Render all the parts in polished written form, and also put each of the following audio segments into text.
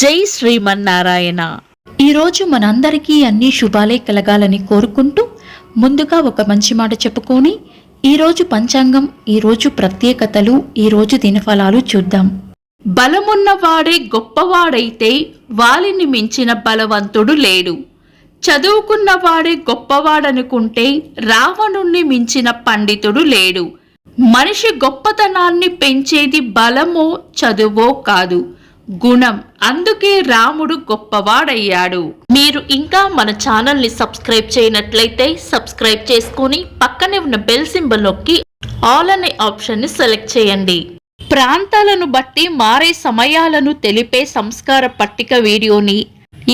జై శ్రీమన్నారాయణ. ఈరోజు మనందరికీ అన్ని శుభాలే కలగాలని కోరుకుంటూ ముందుగా ఒక మంచి మాట చెప్పుకొని ఈరోజు పంచాంగం, ఈరోజు ప్రత్యేకతలు, ఈరోజు దినఫలాలు చూద్దాం. బలమున్నవాడే గొప్పవాడైతే వాలిని మించిన బలవంతుడు లేడు. చదువుకున్నవాడే గొప్పవాడనుకుంటే రావణుణ్ణి మించిన పండితుడు లేడు. మనిషి గొప్పతనాన్ని పెంచేది బలమో చదువో కాదు, గుణం. అందుకే రాముడు గొప్పవాడయ్యాడు. మీరు ఇంకా మన ఛానల్ని సబ్స్క్రైబ్ చేయనట్లయితే సబ్స్క్రైబ్ చేసుకుని పక్కనే ఉన్న బెల్ సింబల్ నొక్కి ఆల్ అనే ఆప్షన్ని సెలెక్ట్ చేయండి. ప్రాంతాలను బట్టి మారే సమయాలను తెలిపే సంస్కార పట్టిక వీడియోని,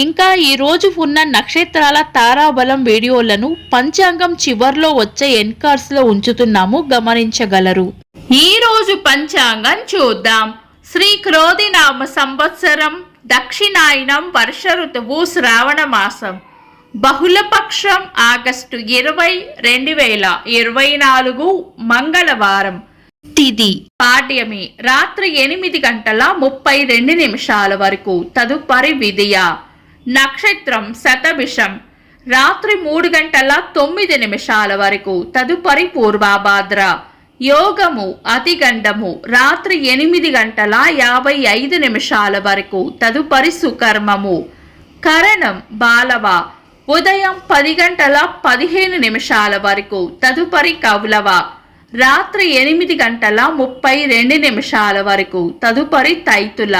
ఇంకా ఈ రోజు ఉన్న నక్షత్రాల తారాబలం వీడియోలను పంచాంగం చివర్లో వచ్చే ఎన్కార్స్ లో ఉంచుతున్నాము, గమనించగలరు. ఈ రోజు పంచాంగం చూద్దాం. శ్రీ క్రోధినామ సంవత్సరం, దక్షిణాయనం, వర్ష ఋతువు, శ్రావణ మాసం, బహుళపక్షం, ఆగస్టు 20, 2024, మంగళవారం. తిథి పాడ్యమి, రాత్రి 8:32 వరకు. తదుపరి విదియ. నక్షత్రం శతభిషం, రాత్రి 3:09 వరకు. తదుపరి పూర్వభాద్ర. యోగము అతిగండము, రాత్రి 8:55 వరకు. తదుపరి సుకర్మము. కరణం బాలవ, ఉదయం 10:15 వరకు. తదుపరి కౌలవ, రాత్రి 8:32 వరకు. తదుపరి తైతుల.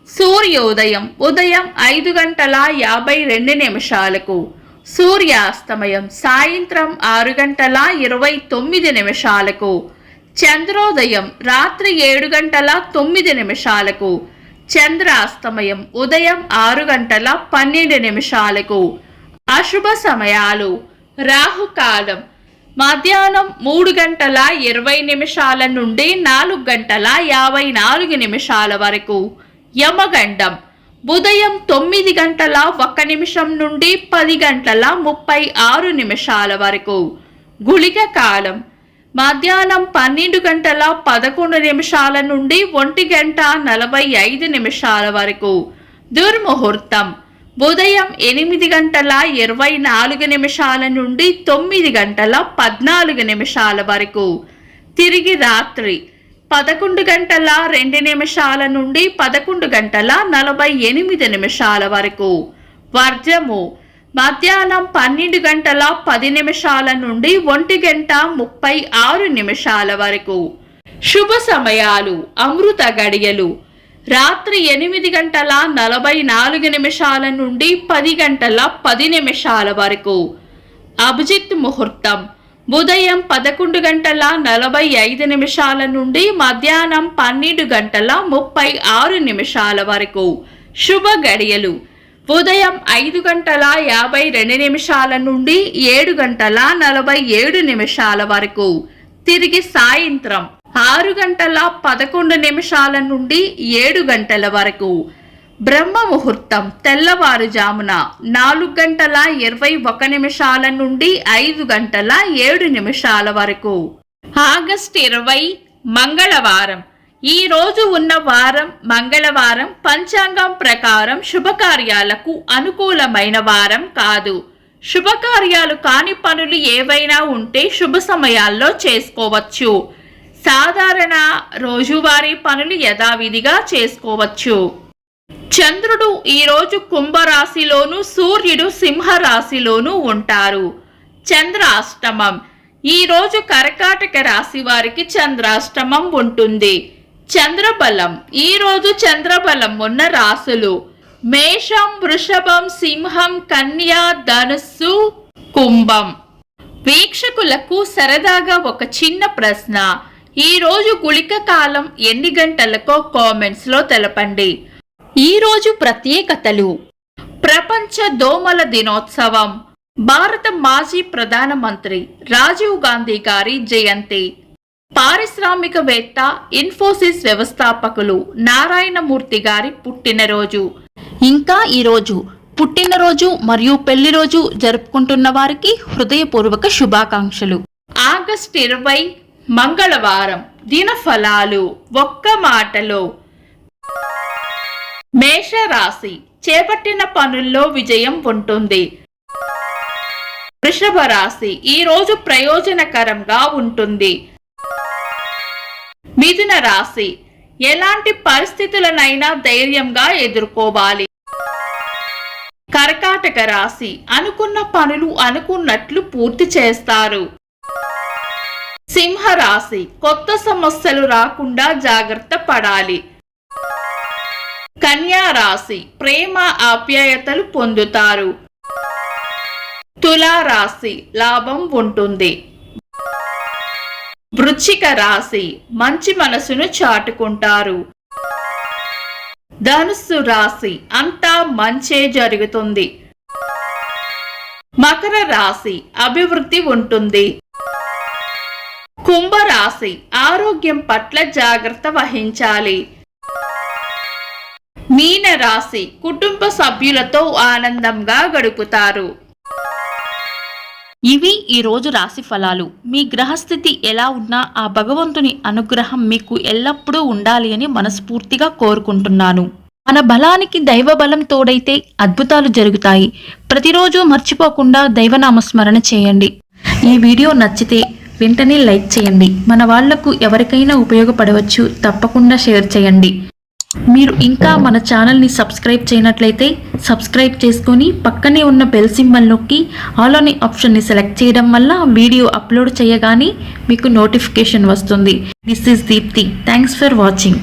సూర్యోదయం ఉదయం 5:52. సూర్యాస్తమయం సాయంత్రం 6:29. చంద్రోదయం రాత్రి 7:09. చంద్రాస్తమయం ఉదయం 6:12. అశుభ సమయాలు. రాహుకాలం మధ్యాహ్నం 3:20 నుండి 4:54 వరకు. యమగండం ఉదయం 9:01 నుండి 10:36 వరకు. గుళిక కాలం మధ్యాహ్నం 12:11 నుండి 1:45 వరకు. దుర్ముహూర్తం ఉదయం 8:24 నుండి 9:14 వరకు. తిరిగి రాత్రి 11:02 నుండి 11:48 వరకు. వర్జము మధ్యాహ్నం 12:10 నుండి 1:36 వరకు. శుభ సమయాలు. అమృత గడియలు రాత్రి 8:44 నుండి 10:10 వరకు. అభిజిత్ ముహూర్తం ఉదయం 11:45 నుండి మధ్యాహ్నం 12:36 వరకు. శుభ గడియలు ఉదయం 5:52 నుండి 7:47 వరకు. తిరిగి సాయంత్రం 6:11 నుండి 7 వరకు. బ్రహ్మ ముహూర్తం తెల్లవారుజామున 4:21 నుండి 5:07 వరకు. ఆగస్టు 20 మంగళవారం. ఈ రోజు ఉన్న వారం మంగళవారం. పంచాంగం ప్రకారం శుభకార్యాలకు అనుకూలమైన వారం కాదు. శుభకార్యాలు కాని పనులు ఏవైనా ఉంటే శుభ సమయాల్లో చేసుకోవచ్చు. సాధారణ రోజువారీ పనులు యథావిధిగా చేసుకోవచ్చు. చంద్రుడు ఈరోజు కుంభరాశిలోను, సూర్యుడు సింహరాశిలోను ఉంటారు. చంద్రాష్టమం ఈరోజు కర్కాటక రాశి వారికి చంద్రాష్టమం ఉంటుంది. చంద్రబలం ఈరోజు చంద్రబలం ఉన్న రాశులు మేషం, వృషభం, సింహం, కన్యా, ధనుస్సు, కుంభం. వీక్షకులకు సరదాగా ఒక చిన్న ప్రశ్న. ఈరోజు గుళిక కాలం ఎన్ని గంటలకో కామెంట్స్ లో తెలపండి. ఈరోజు ప్రత్యేకతలు. ప్రపంచ దోమల దినోత్సవం, భారత మాజీ ప్రధానమంత్రి రాజీవ్ గాంధీ గారి జయంతి, పారిశ్రామికవేత్త, ఇన్ఫోసిస్ వ్యవస్థాపకులు నారాయణమూర్తి గారి పుట్టినరోజు. ఇంకా ఈరోజు పుట్టినరోజు మరియు పెళ్లి రోజు జరుపుకుంటున్న వారికి హృదయపూర్వక శుభాకాంక్షలు. ఆగస్టు 20 మంగళవారం. దినఫలాలు ఒక్క మాటలో. మేషరాశి చేపట్టిన పనుల్లో విజయం ఉంటుంది. వృషభ రాశి ఈ రోజు ప్రయోజనకరంగా ఉంటుంది. మిథున రాశి ఎలాంటి పరిస్థితులనైనా ధైర్యంగా ఎదుర్కోవాలి. కర్కాటక రాశి అనుకున్న పనులు అనుకున్నట్లు పూర్తి చేస్తారు. సింహ రాశి కొత్త సమస్యలు రాకుండా జాగ్రత్త పడాలి. కన్యా రాశి ప్రేమ ఆప్యాయతలు పొందుతారు. తులా రాశి లాభం ఉంటుంది. వృశ్చిక రాశి మంచి మనసును చాటుకుంటారు. ధనుస్సు రాశి అంతా మంచే జరుగుతుంది. మకర రాశి అభివృద్ధి ఉంటుంది. కుంభరాశి ఆరోగ్యం పట్ల జాగ్రత్త వహించాలి. మీన రాశి కుటుంబ సభ్యులతో ఆనందంగా గడుపుతారు. ఇవి ఈరోజు రాశి ఫలాలు. మీ గ్రహస్థితి ఎలా ఉన్నా ఆ భగవంతుని అనుగ్రహం మీకు ఎల్లప్పుడూ ఉండాలి అని మనస్ఫూర్తిగా కోరుకుంటున్నాను. మన బలానికి దైవ బలం తోడైతే అద్భుతాలు జరుగుతాయి. ప్రతిరోజు మర్చిపోకుండా దైవనామస్మరణ చేయండి. ఈ వీడియో నచ్చితే వెంటనే లైక్ చేయండి. మన వాళ్లకు ఎవరికైనా ఉపయోగపడవచ్చు. తప్పకుండా షేర్ చేయండి. మీరు ఇంకా మన ఛానల్ని సబ్స్క్రైబ్ చేయనట్లయితే సబ్స్క్రైబ్ చేసుకొని పక్కనే ఉన్న బెల్ సింబల్ నొక్కి ఆల్ అనే ఆప్షన్ని సెలెక్ట్ చేయడం వల్ల వీడియో అప్లోడ్ చేయగానే మీకు నోటిఫికేషన్ వస్తుంది. This is Deepti. Thanks for watching.